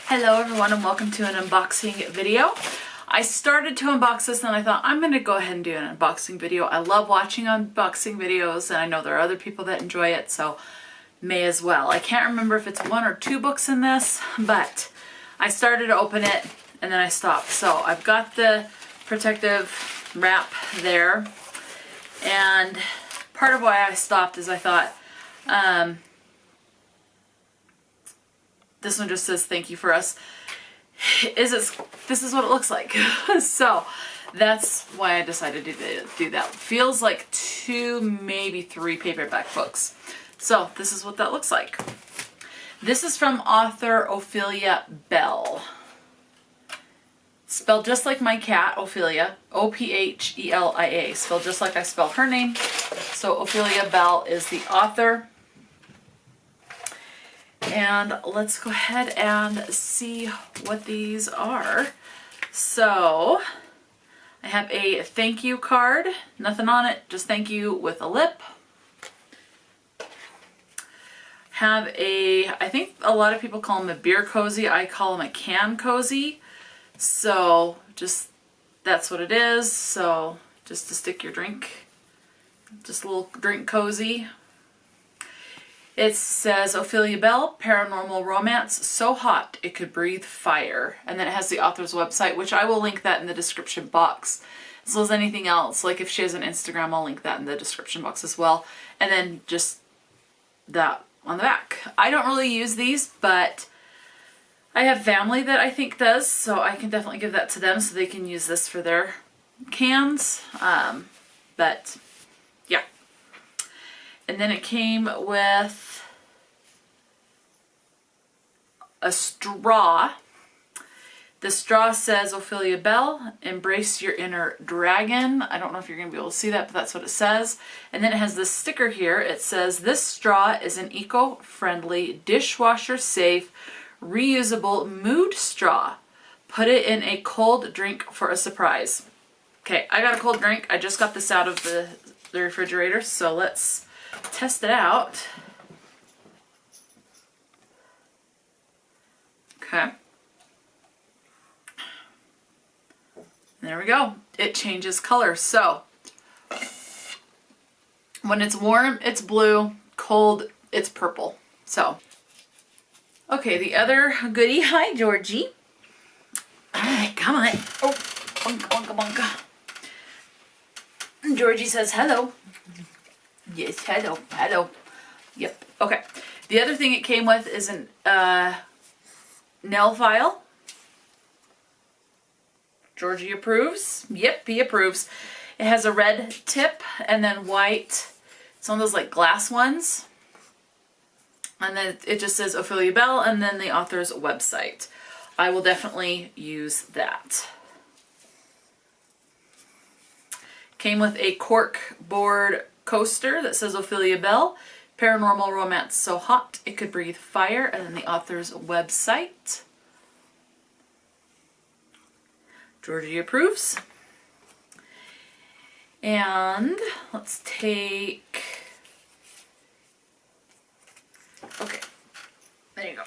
Hello everyone and welcome to an unboxing video. I started to unbox this and I thought I'm going to go ahead and do an unboxing video. I love watching unboxing videos and I know there are other people that enjoy it, so may as well. I can't remember if it's 1 or 2 books in this, but I started to open it and then I stopped. So I've got the protective wrap there, and part of why I stopped is I thought, this one just says thank you for us. This is what it looks like. So that's why I decided to do that. Feels like 2, maybe 3 paperback books. So this is what that looks like. This is from author Ophelia Bell. Spelled just like my cat, Ophelia. O-P-H-E-L-I-A. Spelled just like I spell her name. So Ophelia Bell is the author. And let's go ahead and see what these are. So I have a thank you card, nothing on it, just thank you with a lip. Have a, I think a lot of people call them a beer cozy, I call them a can cozy. So just, that's what it is. So just to stick your drink, just a little drink cozy. It says Ophelia Bell, paranormal romance, so hot it could breathe fire. And then it has the author's website, which I will link that in the description box. As well as anything else, like if she has an Instagram, I'll link that in the description box as well. And then just that on the back. I don't really use these, but I have family that I think does, so I can definitely give that to them so they can use this for their cans. But yeah. And then it came with a straw. The straw says Ophelia Bell, embrace your inner dragon. I don't know if you're going to be able to see that, but that's what it says. And then it has this sticker here. It says, this straw is an eco-friendly, dishwasher-safe, reusable mood straw. Put it in a cold drink for a surprise. Okay, I got a cold drink. I just got this out of the refrigerator, so let's test it out. Okay. There we go. It changes color. So when it's warm, it's blue. Cold, it's purple. So, okay, the other goodie. Hi, Georgie. All right, come on. Oh, bunka, bunka, bunka. Georgie says hello. Yes, hello, hello. Yep, okay. The other thing it came with is an nail file. Georgie approves. Yep, he approves. It has a red tip and then white. It's one of those like glass ones. And then it just says Ophelia Bell and then the author's website. I will definitely use that. Came with a cork board coaster that says Ophelia Bell, paranormal romance so hot it could breathe fire, and then the author's website. Georgie approves. And let's take, okay, there you go.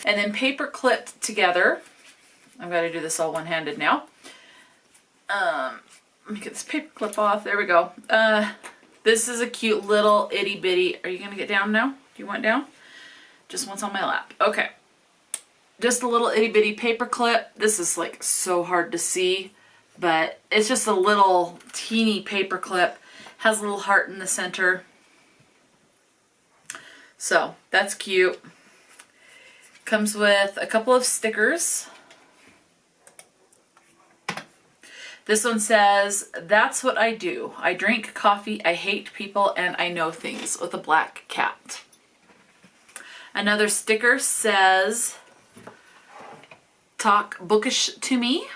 And then paper clipped together. I've got to do this all one-handed now. Let me get this paper clip off. There we go. This is a cute little itty bitty. Are you going to get down now? Do you want down? Just once on my lap. Okay. Just a little itty bitty paper clip. This is like so hard to see, but it's just a little teeny paper clip. Has a little heart in the center. So that's cute. Comes with a couple of stickers. This one says, that's what I do. I drink coffee, I hate people, and I know things, with a black cat. Another sticker says, talk bookish to me.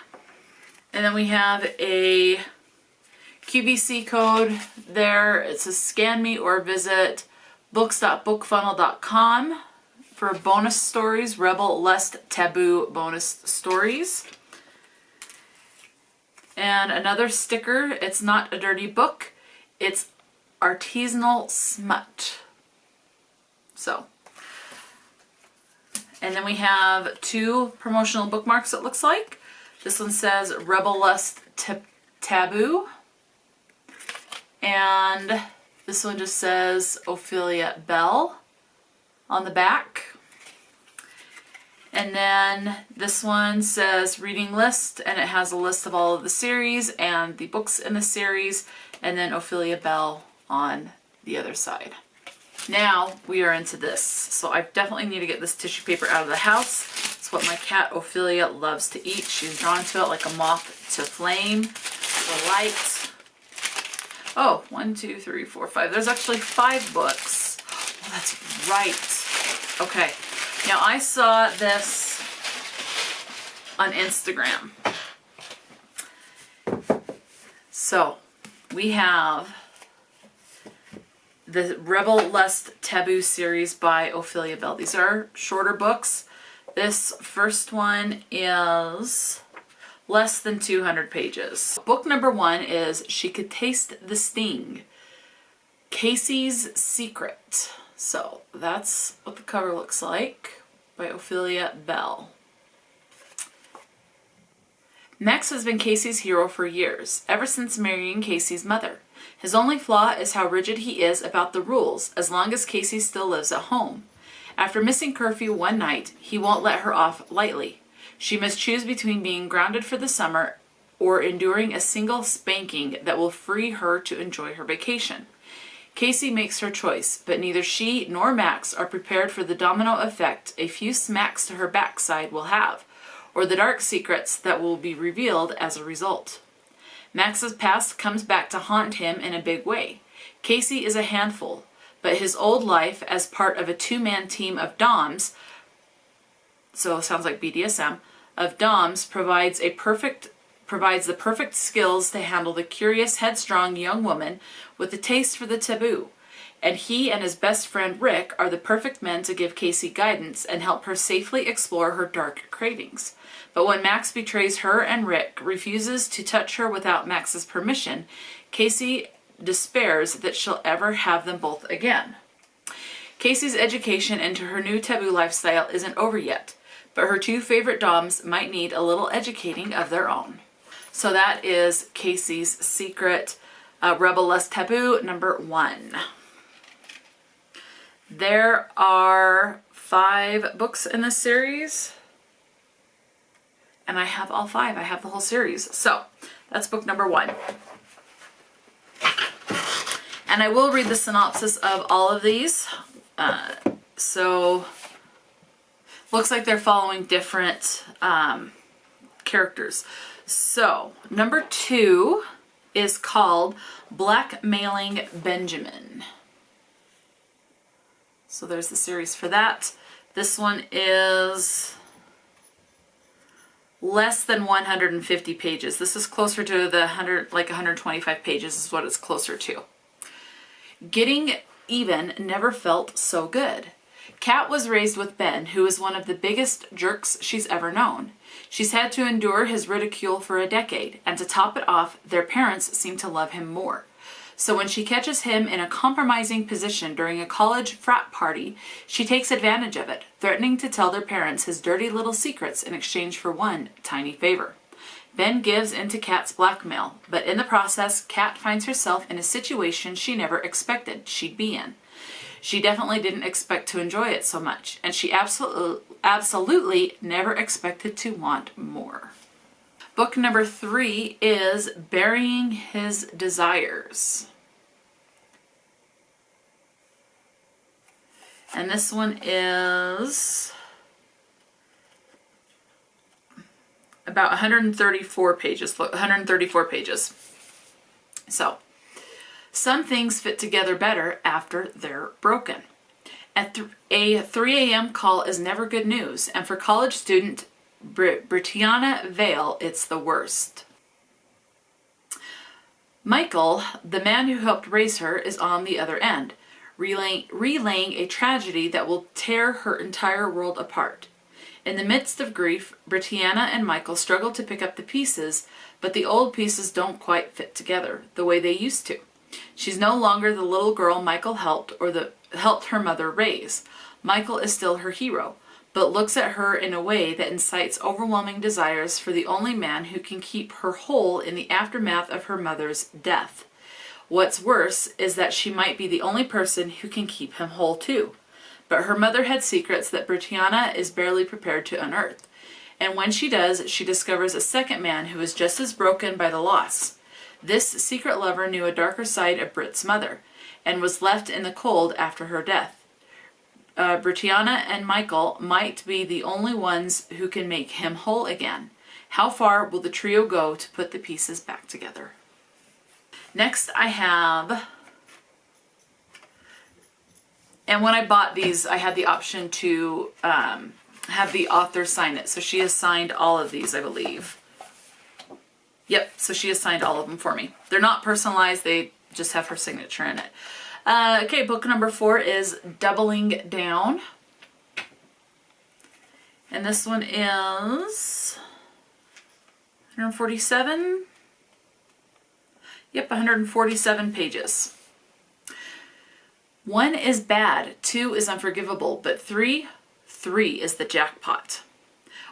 And then we have a QVC code there. It says scan me or visit books.bookfunnel.com for bonus stories, Rebel Less Taboo bonus stories. And another sticker, it's not a dirty book, it's artisanal smut. So And then we have 2 promotional bookmarks, it looks like. This one says Rebel Lust Taboo. And this one just says Ophelia Bell on the back. And then this one says Reading List, and it has a list of all of the series and the books in the series, and then Ophelia Bell on the other side. Now we are into this. So I definitely need to get this tissue paper out of the house. It's what my cat Ophelia loves to eat. She's drawn to it like a moth to flame, the light. Oh, 1, 2, 3, 4, 5. There's actually 5 books. Oh, that's right. Okay. Now I saw this on Instagram. So we have the Rebel Lust Taboo series by Ophelia Bell. These are shorter books. This first one is less than 200 pages. Book number 1 is She Could Taste the Sting, Casey's Secret. So that's what the cover looks like by Ophelia Bell. Max has been Casey's hero for years, ever since marrying Casey's mother. His only flaw is how rigid he is about the rules, as long as Casey still lives at home. After missing curfew one night, he won't let her off lightly. She must choose between being grounded for the summer or enduring a single spanking that will free her to enjoy her vacation. Casey makes her choice, but neither she nor Max are prepared for the domino effect a few smacks to her backside will have, or the dark secrets that will be revealed as a result. Max's past comes back to haunt him in a big way. Casey is a handful, but his old life as part of a 2-man team of Doms, so it sounds like BDSM, of Doms provides the perfect skills to handle the curious, headstrong young woman with a taste for the taboo. And he and his best friend Rick are the perfect men to give Casey guidance and help her safely explore her dark cravings. But when Max betrays her and Rick refuses to touch her without Max's permission, Casey despairs that she'll ever have them both again. Casey's education into her new taboo lifestyle isn't over yet, but her 2 favorite Doms might need a little educating of their own. So that is Casey's Secret, Rebel Lust Taboo number 1. There are 5 books in this series, and I have all 5. I have the whole series. So that's book number 1. And I will read the synopsis of all of these. So looks like they're following different characters. So number 2 is called Blackmailing Benjamin. So there's the series for that. This one is less than 150 pages. This is closer to the 125 pages is what it's closer to. Getting even never felt so good. Kat was raised with Ben, who is one of the biggest jerks she's ever known. She's had to endure his ridicule for a decade, and to top it off, their parents seem to love him more. So when she catches him in a compromising position during a college frat party, she takes advantage of it, threatening to tell their parents his dirty little secrets in exchange for one tiny favor. Ben gives in to Kat's blackmail, but in the process, Kat finds herself in a situation she never expected she'd be in. She definitely didn't expect to enjoy it so much, and she absolutely never expected to want more. Book number 3 is Burying His Desires. And this one is about 134 pages. 134 pages. So, some things fit together better after they're broken. A 3 a.m. call is never good news, and for college student Brianna Vale, it's the worst. Michael, the man who helped raise her, is on the other end, relaying a tragedy that will tear her entire world apart. In the midst of grief, Brianna and Michael struggle to pick up the pieces, but the old pieces don't quite fit together the way they used to. She's no longer the little girl Michael helped her mother raise. Michael is still her hero, but looks at her in a way that incites overwhelming desires for the only man who can keep her whole in the aftermath of her mother's death. What's worse is that she might be the only person who can keep him whole too. But her mother had secrets that Britannia is barely prepared to unearth. And when she does, she discovers a second man who is just as broken by the loss. This secret lover knew a darker side of Brit's mother, and was left in the cold after her death. Britannia and Michael might be the only ones who can make him whole again. How far will the trio go to put the pieces back together? Next I have, and when I bought these, I had the option to have the author sign it. So she has signed all of these, I believe. Yep, so she has signed all of them for me. They're not personalized, they just have her signature in it. Okay, book number 4 is Doubling Down. And this one is 147. Yep, 147 pages. 1 is bad, 2 is unforgivable, but 3 is the jackpot.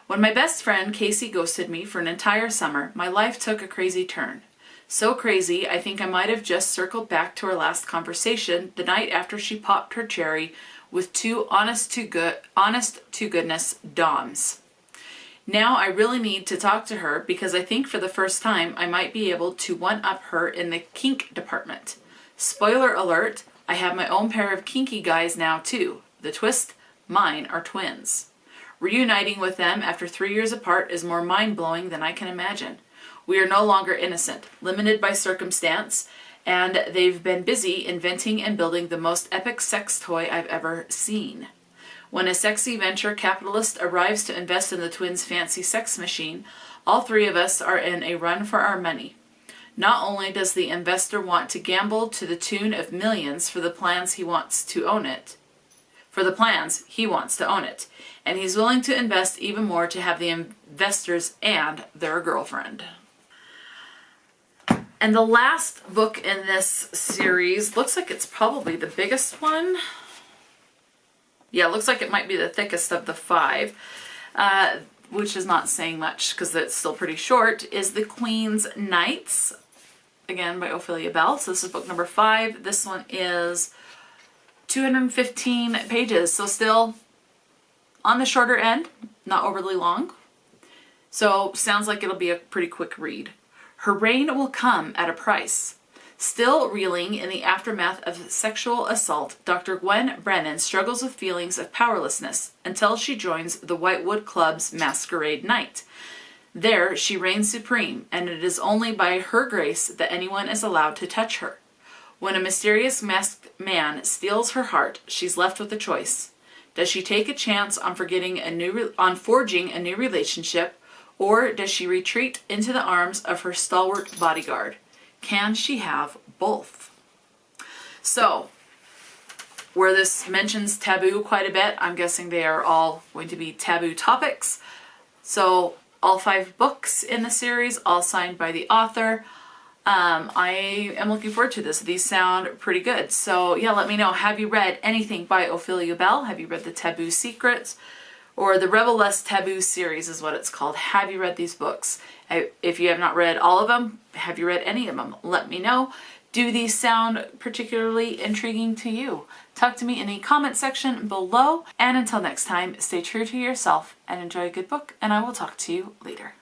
When my best friend Casey ghosted me for an entire summer, my life took a crazy turn. So crazy, I think I might have just circled back to our last conversation the night after she popped her cherry with 2 honest to goodness doms. Now I really need to talk to her because I think for the first time I might be able to one-up her in the kink department. Spoiler alert, I have my own pair of kinky guys now too. The twist, mine are twins. Reuniting with them after 3 years apart is more mind-blowing than I can imagine. We are no longer innocent, limited by circumstance, and they've been busy inventing and building the most epic sex toy I've ever seen. When a sexy venture capitalist arrives to invest in the twins' fancy sex machine, all 3 of us are in a run for our money. Not only does the investor want to gamble to the tune of millions for the plans he wants to own it, and he's willing to invest even more to have the investors and their girlfriend. And the last book in this series looks like it's probably the biggest one. Yeah, it looks like it might be the thickest of the 5, which is not saying much because it's still pretty short, is The Queen's Knights, again by Ophelia Bell. So this is book number 5. This one is 215 pages, so still on the shorter end, not overly long. So sounds like it'll be a pretty quick read. Her reign will come at a price. Still reeling in the aftermath of sexual assault, Dr. Gwen Brennan struggles with feelings of powerlessness until she joins the Whitewood Club's masquerade night. There, she reigns supreme, and it is only by her grace that anyone is allowed to touch her. When a mysterious masked man steals her heart, she's left with a choice. Does she take a chance on forging a new relationship, or does she retreat into the arms of her stalwart bodyguard? Can she have both? So, where this mentions taboo quite a bit, I'm guessing they are all going to be taboo topics. So, all 5 books in the series, all signed by the author. I am looking forward to this. These sound pretty good. So yeah, let me know. Have you read anything by Ophelia Bell? Have you read the Taboo Secrets? Or the Rebel Less Taboo series is what it's called. Have you read these books? If you have not read all of them, have you read any of them? Let me know. Do these sound particularly intriguing to you? Talk to me in the comment section below. And until next time, stay true to yourself and enjoy a good book, and I will talk to you later.